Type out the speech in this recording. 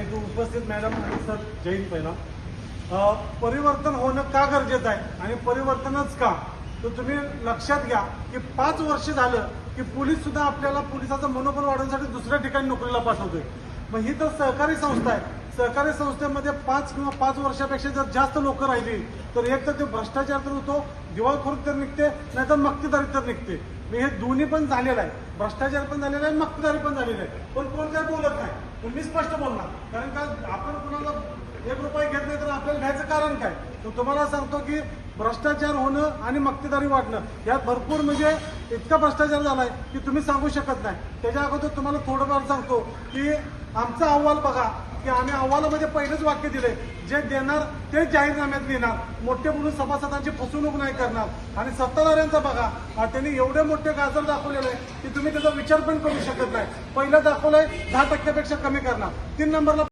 आहेत उपस्थित मॅडम आणि सर, जय हिंद. पहिला परिवर्तन होणं का गरजेचं आहे आणि परिवर्तनच का, तर तुम्ही लक्षात घ्या की 5 वर्ष झालं की पोलीस सुद्धा आपल्याला पोलिसाचं मनोबल वाढवण्यासाठी दुसऱ्या ठिकाणी नोकरीला पाठवतोय. मग ही तर सहकारी संस्था आहे. सहकारी संस्थेमध्ये 5 किंवा 5 वर्षापेक्षा जर जास्त लोक राहिली तर एक तर ते भ्रष्टाचार तर होतो, दिवाळखोरी तर निघते, नाहीतर मक्तेदारी तर निघते. मी हे दोन्ही पण झालेलं आहे, भ्रष्टाचार पण झालेला आहे, मक्तेदारी पण झालेली आहे. पण कोण काय बोलत नाही, पण मी स्पष्ट बोलणार, कारण का आपण कुणाला 1 रुपया घेत नाही तर आपल्याला घ्यायचं कारण काय. तर तुम्हाला सांगतो की भ्रष्टाचार होणं आणि मक्तेदारी वाढणं यात भरपूर म्हणजे इतका भ्रष्टाचार झालाय की तुम्ही सांगू शकत नाही. त्याच्या अगोदर तुम्हाला थोडंफार सांगतो की आमचा अहवाल बघा, की आम्ही अहवालामध्ये पहिलेच वाक्य दिले, जे देणार ते जाहीरनाम्यात लिहिणार, मोठे बोलून सभासदांची फसवणूक नाही करणार. आणि सत्ताधाऱ्यांचा बघा, त्यांनी एवढे मोठे गाजर दाखवलेले आहे की तुम्ही त्याचा विचार पण करू शकत नाही. पहिलं दाखवलंय 10% पेक्षा कमी करणार, 3 नंबरला